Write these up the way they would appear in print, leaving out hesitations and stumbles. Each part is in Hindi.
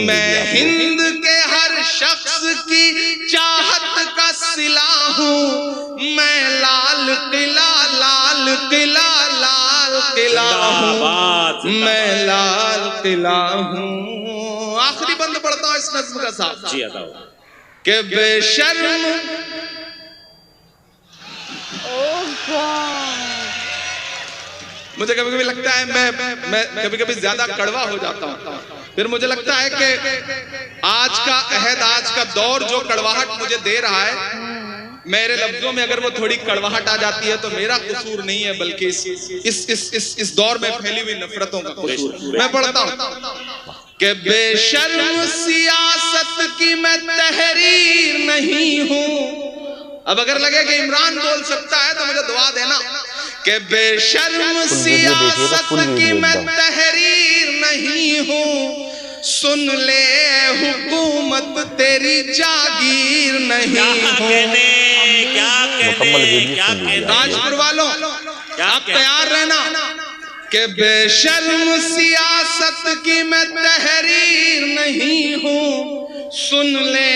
मैं हिंद के हर शख्स की चाहत का सिला हूँ, मैं लाल किला लाल किला लाल किला हूँ, मैं लाल किला हूँ। आखिरी बंद पढ़ता हूँ इस नज्म का साथ जी आता हूँ कि बेशर्म मुझे कभी कभी लगता है मैं कभी कभी ज्यादा कड़वा हो जाता हूँ, फिर मुझे लगता है कि आज का अहद आज का दौर जो कड़वाहट मुझे दे रहा है, मेरे लफ्जों में अगर वो थोड़ी कड़वाहट आ जाती है तो मेरा कसूर नहीं है, बल्कि इस दौर में फैली हुई नफरतों का कसूर। मैं पढ़ता हूँ कि बेशर्म सियासत की मैं तहरीर नहीं हूँ। अब अगर लगे कि इमरान बोल सकता है तो मुझे दुआ देना कि बेशर्म सियासत की मैं तहरीर नहीं हूँ, सुन ले हुकूमत तेरी जागीर नहीं हूँ। राजपुर वालों आप तैयार रहना कि बेशर्म सियासत की मैं तहरीर नहीं हूँ, सुन ले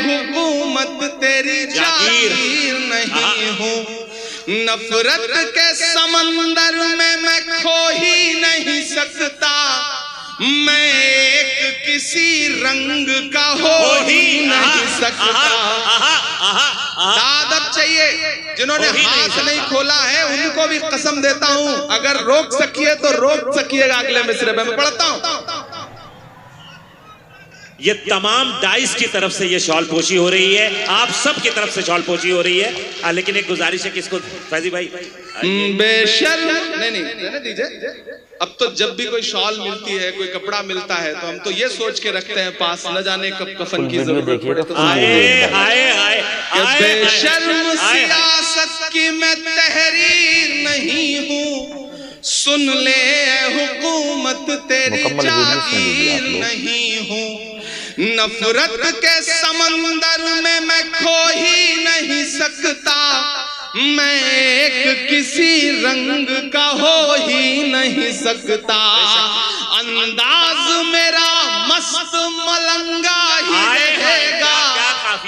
हुकूमत तेरी जागीर नहीं हूँ। नफरत के समंदर में मैं खो ही नहीं सकता, मैं एक किसी रंग का हो ही नहीं सकता। दादब चाहिए जिन्होंने हाथ नहीं खोला है उनको भी कसम देता हूं, अगर रोक सकिए तो रोक सकिएगा अगले मिसरे में। मैं पढ़ता हूं ये तमाम डाइस की तरफ से ये शॉल पोशी हो रही है, आप सब की तरफ से शॉल पोशी हो रही है। लेकिन एक गुजारिश है किसको फैजी भाई बेशर्म नहीं दीजिए। अब तो जब भी कोई शॉल मिलती है कोई कपड़ा मिलता है तो हम तो ये सोच के रखते हैं पास, न जाने कब कफन की जरूरत पड़े तो बेशर्म सियासत की मैं तहरीर नहीं हूँ, सुन ले हुकूमत तेरी जागीर नहीं हूँ। नफरत के समंदर में मैं खो ही नहीं सकता, मैं एक किसी रंग का हो ही नहीं सकता। अंदाज मेरा मस्त मलंगा ही रहेगा।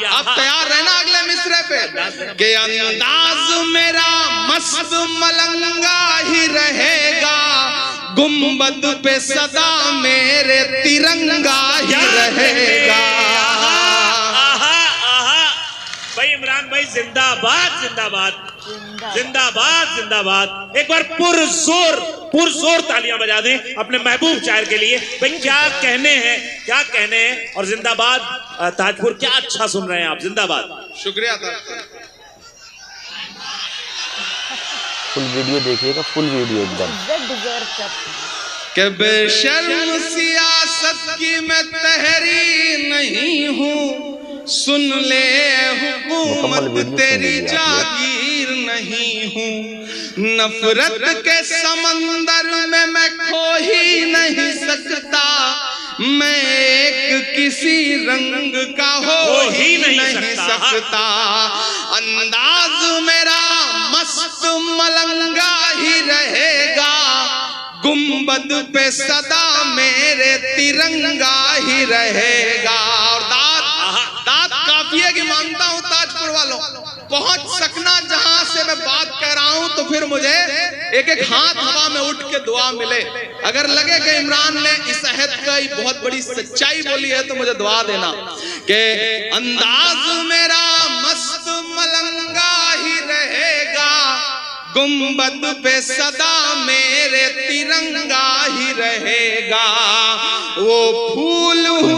अब तैयार रहना अगले मिसरे पे कि अंदाज मेरा मस्त मलंगा ही रहेगा, गुंबद पे सदा मेरे तिरंगा ही रहेगा। भाई इमरान भाई जिंदाबाद जिंदाबाद जिंदाबाद जिंदाबाद। एक बार पुरजोर तालियां बजा दें अपने महबूब शायर के लिए। भाई क्या कहने हैं और जिंदाबाद ताजपुर, क्या अच्छा सुन रहे हैं आप, जिंदाबाद। शुक्रिया। फुल वीडियो देखिएगा, फुल वीडियो एकदम। कि बेशर्म सियासत की मैं तहरीर नहीं हूँ, सुन ले हुकूमत तेरी जागीर नहीं हूँ। नफरत के समंदर में मैं खो ही नहीं सकता, मैं एक किसी रंग का हो ही नहीं सकता। अंदाज मेरा मस्त मलंगा ही रहेगा, गुंबद पे सदा मेरे तिरंगा ही रहेगा। और दाद काफिये की मानता हूं ताजपुर वालों, पहुंच सकना जहां से मैं बात कर रहा हूं तो फिर मुझे एक एक हाथ हवा में उठ के दुआ मिले। अगर लगे कि इमरान ने इस अहद का बहुत बड़ी सच्चाई बोली है तो मुझे दुआ देना कि अंदाज मेरा मस्त मलंगा ही रहेगा, गुंबद पे सदा मेरे तिरंगा ही रहेगा। वो फूल हूँ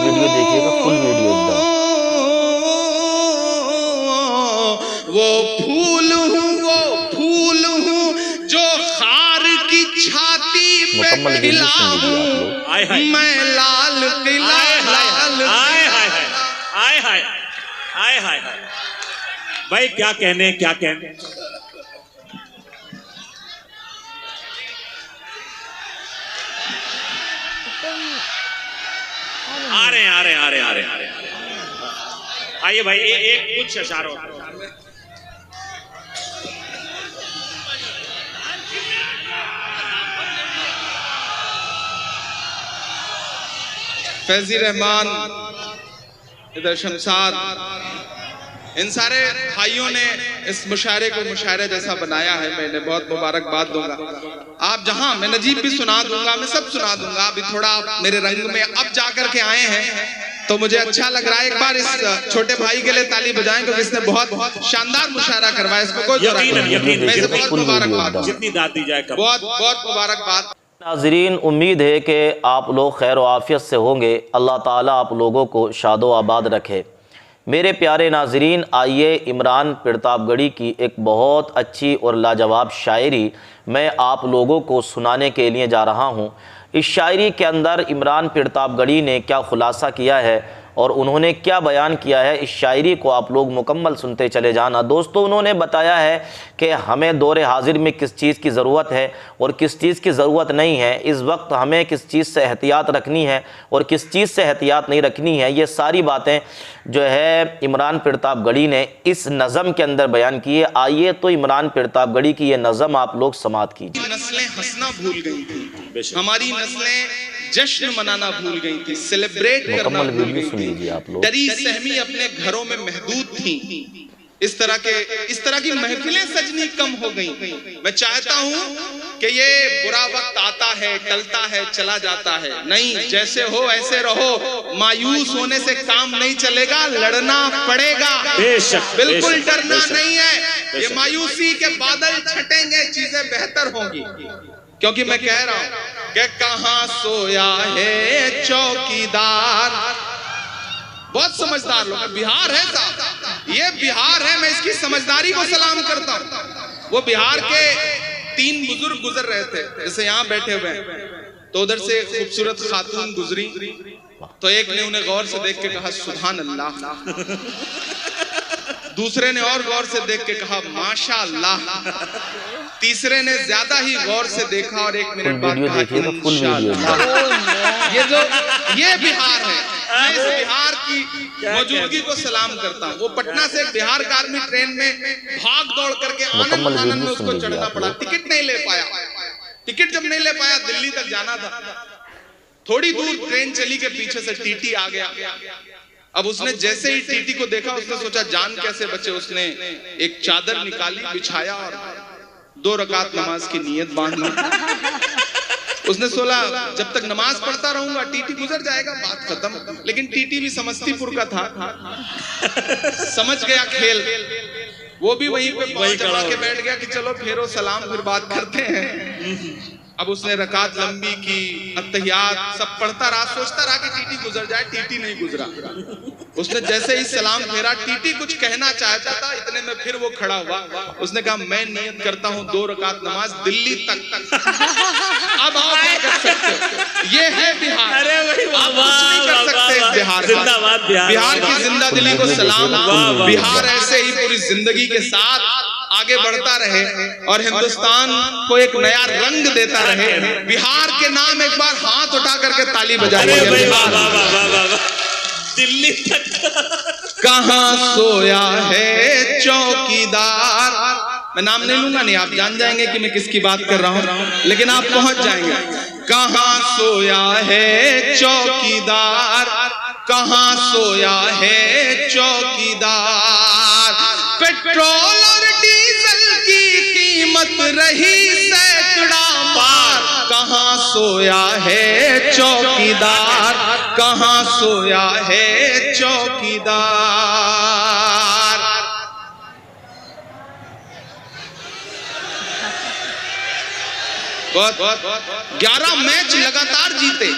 जो खार की छाती पे खिला हूँ, मैं लाल किला हाय भाई क्या कहने आ रहे आइए भाई एक कुछ इशारों फैजी रहमान, इधर शमशाद, इन सारे भाइयों ने इस मुशायरे को मुशायरे जैसा बनाया है। मैंने बहुत मुबारकबाद दूंगा। आप जहां, मैं नजीब भी सुना दूंगा, मैं सब सुना दूंगा। अभी थोड़ा आप मेरे रंग में अब जाकर के आए हैं तो मुझे अच्छा लग रहा है। एक बार इस छोटे भाई के लिए ताली बजाएं क्योंकि इसने बहुत शानदार मुशायरा करवाया। इसमें कोई बहुत मुबारकबाद, जितनी दाद दी जाए कम। बहुत बहुत मुबारकबाद। नाज़रीन, उम्मीद है कि आप लोग खैर व आफियत से होंगे। अल्लाह ताला आप लोगों को शादो आबाद रखे। मेरे प्यारे नाज़रीन, आइए इमरान प्रतापगढ़ी की एक बहुत अच्छी और लाजवाब शायरी मैं आप लोगों को सुनाने के लिए जा रहा हूँ। इस शायरी के अंदर इमरान प्रतापगढ़ी ने क्या ख़ुलासा किया है और उन्होंने क्या बयान किया है, इस शायरी को आप लोग मुकम्मल सुनते चले जाना। दोस्तों, उन्होंने बताया है कि हमें दौर हाजिर में किस चीज़ की ज़रूरत है और किस चीज़ की ज़रूरत नहीं है। इस वक्त हमें किस चीज़ से एहतियात रखनी है और किस चीज़ से एहतियात नहीं रखनी है। ये सारी बातें जो है इमरान प्रतापगढ़ी ने इस नज़म के अंदर बयान की है। आइए तो इमरान प्रतापगढ़ी की ये नज़म आप लोग समाअत कीजिए। नस्लें हंसना भूल गई थी, हमारी नस्लें जश्न मनाना भूल गई थी, सेलिब्रेट करना भूल गई थी, डरी सहमी अपने घरों में महदूद थी। इस तरह की महफिलें सजनी कम हो गई। मैं चाहता हूं कि ये बुरा वक्त आता है, टलता है, चला जाता है। नहीं, जैसे हो ऐसे रहो। मायूस होने से काम नहीं चलेगा, लड़ना पड़ेगा। बिल्कुल डरना नहीं है। ये मायूसी के बादल छटेंगे, चीजें बेहतर होंगी। क्योंकि मैं कह रहा हूं कि कहां सोया है चौकीदार। बहुत समझदार लोग, बिहार है साहब, ये बिहार है। मैं इसकी समझदारी को सलाम करता हूं। वो बिहार के 3 बुजुर्ग गुजर रहे थे, जैसे यहाँ बैठे हुए हैं, तो उधर से खूबसूरत खातून गुजरी, तो एक ने उन्हें गौर से देख के कहा सुभान अल्लाह। दूसरे ने और गौर से देख के कहा माशाअल्लाह। तीसरे ने ज्यादा ही गौर से देखा और 1 मिनट बाद कहा इंशाअल्लाह। ये बिहार है। मैं इस बिहार की मौजूदगी को सलाम करता हूँ। वो पटना से बिहार का आर्मी ट्रेन में भाग दौड़ करके आनंद में उसको चढ़ना पड़ा। टिकट नहीं ले पाया। टिकट जब नहीं ले पाया, दिल्ली तक जाना था, थोड़ी दूर ट्रेन चली के पीछे से टीटी आ गया। अब उसने जैसे ही टीटी को देखा, उसने सोचा जान कैसे बचे। उसने एक चादर निकाली, बिछाया और 2 रकात नमाज की नीयत बांध ली। उसने सोचा जब तक नमाज पढ़ता रहूंगा टीटी गुजर जाएगा, बात खत्म। लेकिन टीटी भी समस्तीपुर का था, समझ गया खेल। वो भी वहीं पे पांव चढ़ा के बैठ गया कि चलो फेरो सलाम, फिर बात करते हैं। अब उसने रकात लंबी की, अत्तहियात सब पढ़ता रहा, सोचता रहा कि टीटी गुजर जाए। टीटी नहीं गुजरा। उसने जैसे ही सलाम फेरा, टीटी कुछ कहना चाहता था, इतने में फिर वो खड़ा हुआ। उसने कहा मैं नियत करता हूँ 2 रकात नमाज दिल्ली तक। अब आप क्या कर सकते हो? ये है बिहार। आप कुछ नहीं कर सकते बिहार। बिहार की जिंदा दिली को सलाम। बिहार ऐसे ही पूरी जिंदगी के साथ आगे बढ़ता रहे और हिंदुस्तान को एक नया रंग देता रहे। बिहार के नाम एक बार हाथ उठा करके ताली बजाइए। दिल्ली तक कहां सोया है चौकीदार। मैं नाम नहीं लूंगा, नहीं आप जान जाएंगे कि मैं किसकी बात कर रहा हूं, लेकिन आप पहुंच जाएंगे। कहां सोया है चौकीदार, कहां सोया है चौकीदार। पेट्रोल और डीजल की कीमत रही सैकड़ा पार। कहां सोया है चौकीदार, कहां सोया है चौकीदार। 11 मैच लगातार जीते,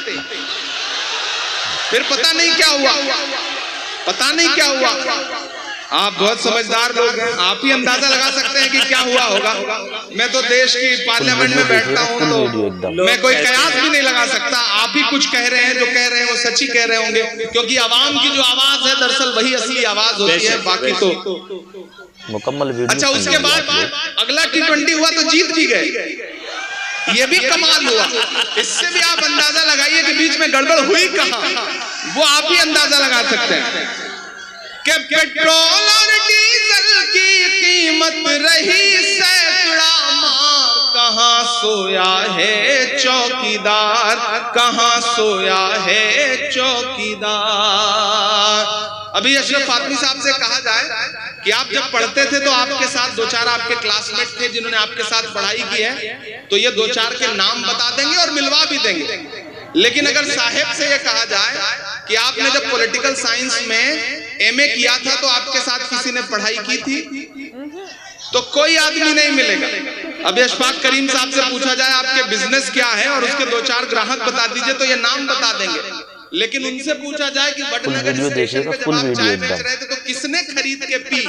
फिर पता नहीं क्या हुआ, पता नहीं क्या हुआ। आप बहुत समझदार लोग हैं, आप ही अंदाजा लगा सकते हैं कि क्या हुआ होगा। मैं तो देश की पार्लियामेंट में बैठता हूं, तो मैं कोई कयास भी नहीं लगा सकता। आप ही कुछ कह रहे हैं, जो कह रहे हैं वो सच ही कह रहे होंगे, क्योंकि आवाम की जो आवाज है दरअसल वही असली आवाज होती है। बाकी तो मुकम्मल। अच्छा, उसके बाद अगला T20 हुआ तो जीत भी गए, ये भी कमाल हुआ। इससे भी आप अंदाजा लगाइए कि बीच में गड़बड़ हुई कहां, वो आप ही अंदाजा लगा सकते हैं कि पेट्रोल और डीजल की कीमत रही सैकड़ा मार। कहां सोया है चौकीदार, कहाँ सोया है चौकीदार। अभी अशरफ फातमी साहब से कहा जाए कि आप जब पढ़ते थे तो आपके साथ दो चार आपके क्लासमेट थे जिन्होंने आपके साथ पढ़ाई की है, तो ये दो चार के नाम बता देंगे और मिलवा भी देंगे। लेकिन अगर साहेब से ये कहा जाए कि आपने जब पॉलिटिकल साइंस में एमए किया था तो आपके साथ किसी ने पढ़ाई की थी, तो कोई आदमी नहीं मिलेगा। अभी अशफाक करीम साहब से पूछा जाए आपके बिजनेस क्या है और उसके दो चार ग्राहक बता दीजिए तो ये नाम बता देंगे। लेकिन उनसे पूछा जाए कि वडनगर स्टेशन पे जब आप चाय बेच रहे थे तो किसने खरीद के पी,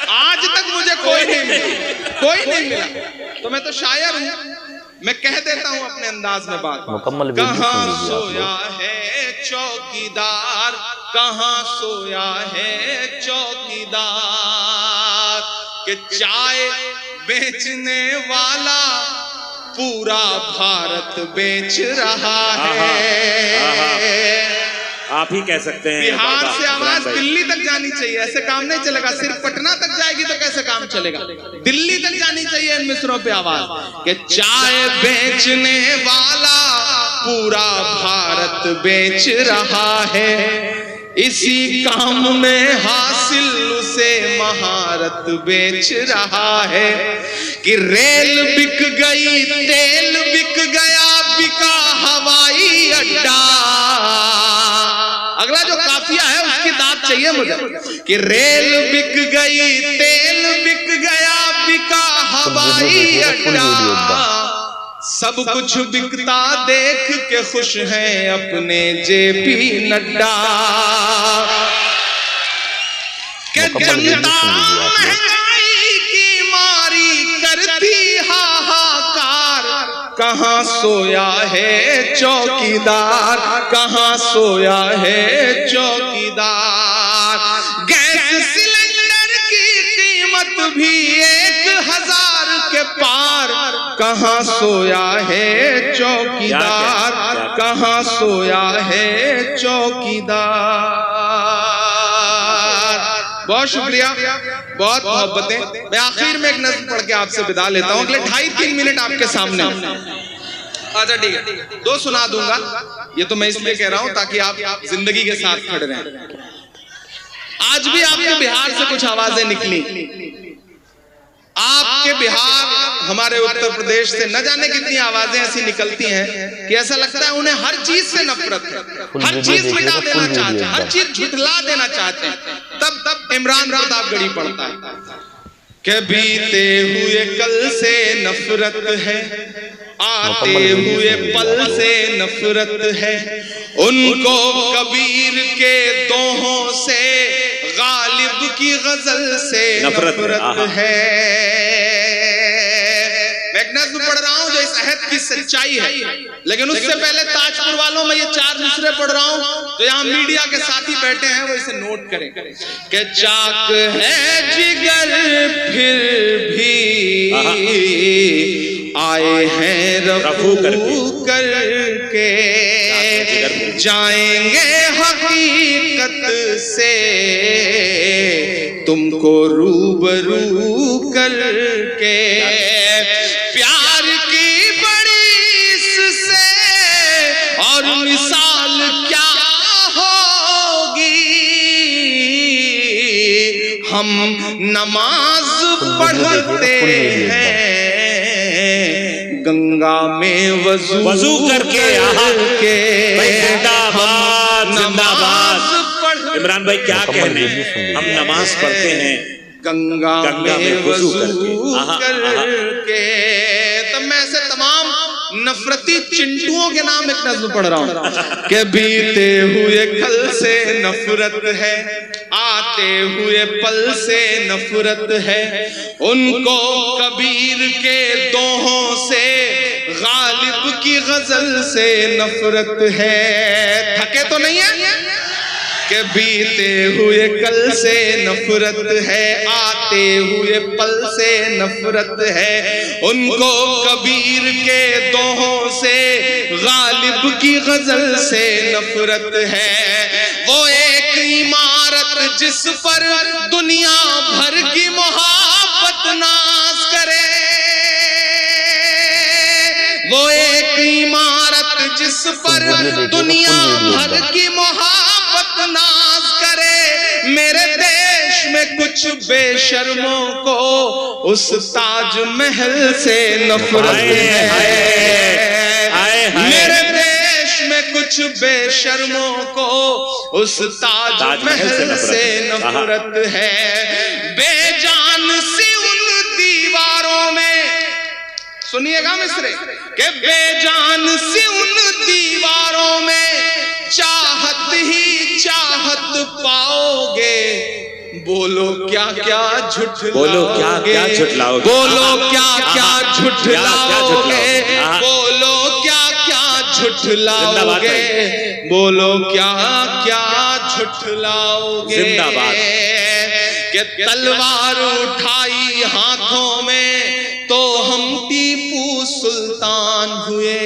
आज तक मुझे कोई नहीं मिला, कोई नहीं मिला। तो मैं तो शायर हूँ, मैं कह देता हूँ अपने अंदाज में बात। मुकम्मल कहाँ सोया है चौकीदार, कहाँ सोया है चौकीदार, कि चाय बेचने वाला पूरा भारत बेच रहा है। आप ही कह सकते हैं। बिहार से आवाज दिल्ली तक जानी चाहिए, ऐसे काम नहीं चलेगा। सिर्फ पटना तक जाएगी तो कैसे काम चलेगा, दिल्ली तक जानी चाहिए इन मिसरों पे आवाज कि चाय बेचने वाला पूरा भारत बेच रहा है, इसी काम में हासिल उसे महारत बेच रहा है, कि रेल बिक गई तेल बिक गया बिका हवाई अड्डा। अगला जो काफिया है उसकी दाद चाहिए मुझे, कि रेल बिक गई तेल बिक गया बिका हवाई अड्डा, सब कुछ बिकता देख के खुश हैं अपने जेपी नड्डा, के जनता महंगाई की मारी करती हाहाकार, कहाँ सोया है चौकीदार, कहाँ सोया है चौकीदार। गैस सिलेंडर की कीमत भी 1000 के पार, कहाँ सोया है चौकीदार, कहाँ सोया है चौकीदार। बहुत शुक्रिया, बहुत मोहब्बतें। मैं आखिर में एक नज़्म पढ़ के आपसे विदा लेता हूँ। अगले 2.5-3 मिनट आपके सामने। अच्छा ठीक है, 2 सुना दूंगा। ये तो मैं इसलिए कह रहा हूँ ताकि आप जिंदगी के साथ खड़े रहें। आज भी आपके बिहार से कुछ आवाजें निकली। आपके बिहार, हमारे उत्तर प्रदेश से न जाने कितनी आवाजें ऐसी निकलती हैं कि ऐसा लगता है उन्हें हर चीज से नफरत है, हर चीज मिटा देना चाहते हैं, हर चीज झुठला देना चाहते हैं। तब इमरान प्रतापगढ़ी पढ़ता है कि बीते हुए कल से नफरत है, आते हुए पल से नफरत है, उनको कबीर के दोहों से गालिब की गजल से नफरत है। मैं एक नज़्म पढ़ रहा हूँ जो इस अहद की सच्चाई है, लेकिन उससे पहले ताजपुर वालों में ये 4 मिसरे पढ़ रहा हूँ, तो यहाँ मीडिया के साथी बैठे हैं वो इसे नोट करें कि चाक है जिगर फिर भी आए हैं रफू करके, जाएंगे हकीकत से तुमको रूबरू करके, प्यार की बड़ी इससे और मिसाल क्या होगी, हम नमाज पढ़ते हैं गंगा में वजू करके, जिंदाबाद जिंदाबाद। इमरान भाई क्या कहने, हम नमाज पढ़ते हैं गंगा में वजू करके। तब मैं ऐसे तमाम नफरती चिंटुओं के नाम एक नज़्म पढ़ रहा हूँ कि बीते हुए कल से नफरत है, आते हुए पल से नफरत है, उनको कबीर के दोहों से गालिब की गजल से नफरत है। थके तो नहीं है कि बीते हुए कल से नफरत है, आते हुए पल से नफरत है, उनको कबीर के दोहों से गालिब की गजल से नफरत है। वो एक इमारत जिस पर दुनिया भर की मोहब्बत नाज करे, जिस पर दुनिया भर की मोहब्बत नाज करे, मेरे देश में कुछ बेशर्मों को उस ताजमहल से नफरत है। मेरे देश में कुछ बेशर्मों को उस ताजमहल से नफरत है। बेजान सी उन दीवारों में, सुनिएगा मिस्रे, के बेजान सी उन दीवारों में चाहत ही चाहत पाओगे। बोलो क्या क्या झुठलाओगे, बोलो क्या क्या झुठलाओगे, बोलो क्या क्या झुठलाओगे, बोलो क्या क्या झुठलाओगे, बोलो क्या क्या झुठलाओगे। जिंदाबाद। कि तलवार उठाई हाथों में तो हम टीपू सुल्तान हुए।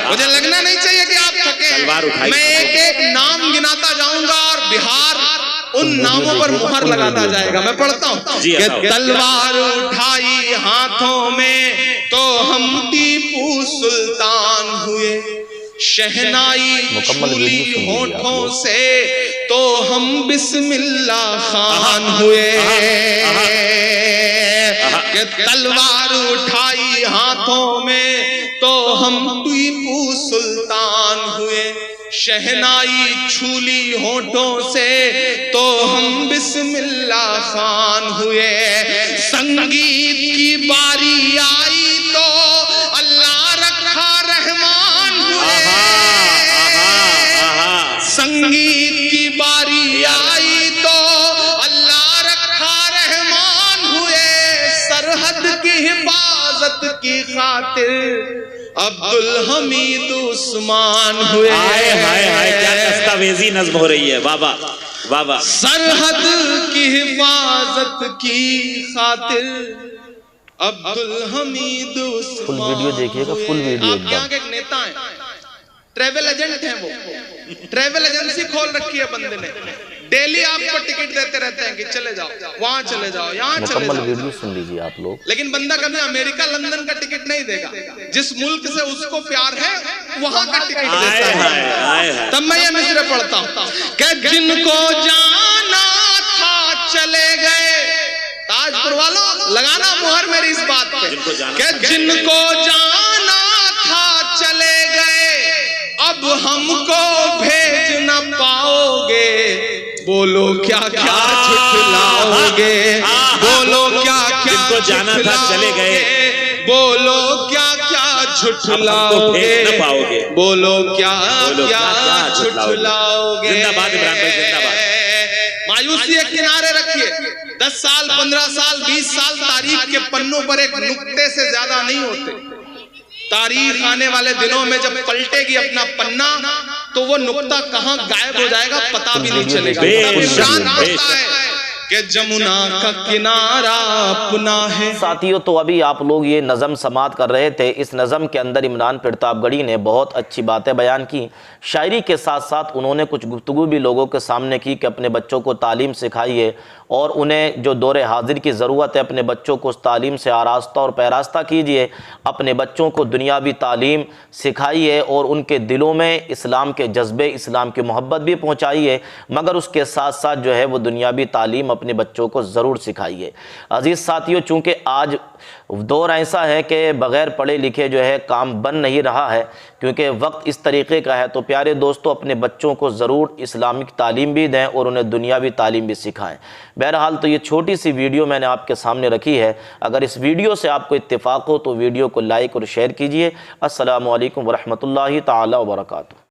मुझे लगना नहीं चाहिए कि आप थके। मैं एक एक नाम गिनाता जाऊंगा और बिहार उन नामों पर मुहर लगाता जाएगा। मैं पढ़ता हूँ कि तलवार उठाई हाथों में तो हम टीपू सुल्तान हुए, शहनाई छूली होठों से तो हम बिस्मिल्लाह खान हुए। कि तलवार उठाई हाथों में तो हम टीपू सुल्तान हुए, शहनाई छूली होठों से तो हम बिस्मिल्लाह खान हुए। संगीत की बारी आई तो अल्लाह रखा रहमान हुए, संगीत की बारी आई तो अल्लाह रखा रहमान हुए। सरहद की हिफाजत की खातिर अब्दुल हमीद उस्मान हुए। हाय हाय हाय, क्या दस्तावेजी नज्म हो रही है। वाह वाह वाह। सरहद की हिफाजत की खातिर अब्दुल हमीद उस्मान। फुल वीडियो देखिएगा, फुल वीडियो। आपके यहाँ के एक नेता है, ट्रेवल एजेंट है, वो ट्रेवल एजेंसी खोल रखी है बंदे ने। डेली आपको टिकट देते रहते हैं कि चले जाओ, वहां चले जाओ, यहाँ चले जाओ। वीडियो सुन लीजिए आप लोग। लेकिन बंदा कभी अमेरिका लंदन का टिकट नहीं देगा। जिस मुल्क से उसको प्यार है वहां का टिकट देता है। तब मैं ये मिसरे पढ़ता हूँ कि जिनको जाना था चले गए। ताजपुर वालों लगाना मुहर मेरी इस बात पे कि जिनको जाना था चले गए, अब हमको भेज न पाओगे। बोलो क्या क्या झुठलाओगे, बोलो क्या क्या जिनको जाना था चले गए, बोलो क्या क्या झुठलाओगे, बोलो क्या क्या झुठलाओगे। जिंदाबाद इमरान भाई, जिंदाबाद। मायूसी एक किनारे रखिए। 10 साल 15 साल 20 साल तारीख के पन्नों पर एक नुक्ते से ज्यादा नहीं होते। तारीख आने वाले दिनों में जब पलटेगी अपना पन्ना तो वो नुक्ता कहां गायब हो जाएगा पता भी नहीं चलेगा। कि जमुना का किनारा अपना है। साथियों, तो अभी आप लोग ये नज़म समात कर रहे थे। इस नज़म के अंदर इमरान प्रतापगढ़ी ने बहुत अच्छी बातें बयान की। शायरी के साथ साथ उन्होंने कुछ गुफ्तगू भी लोगों के सामने की कि अपने बच्चों को तालीम सिखाइए और उन्हें जो दौरे हाजिर की ज़रूरत है अपने बच्चों को उस तालीम से आरास्ता और पैरास्ता कीजिए। अपने बच्चों को दुनियावी तालीम सिखाइए और उनके दिलों में इस्लाम के जज्बे, इस्लाम की मोहब्बत भी पहुँचाइए, मगर उसके साथ साथ जो है वो दुनियावी तालीम अपने बच्चों को ज़रूर सिखाइए। अजीज़ साथियों, चूँकि आज दौर ऐसा है कि बग़ैर पढ़े लिखे जो है काम बन नहीं रहा है, क्योंकि वक्त इस तरीके का है, तो प्यारे दोस्तों अपने बच्चों को ज़रूर इस्लामिक तालीम भी दें और उन्हें दुनियावी तालीम भी सिखाएं। बहरहाल तो ये छोटी सी वीडियो मैंने आपके सामने रखी है। अगर इस वीडियो से आपको इत्तेफाक हो तो वीडियो को लाइक और शेयर कीजिए। अस्सलामु अलैकुम वरहमतुल्लाहि ताला वबरकातुहू।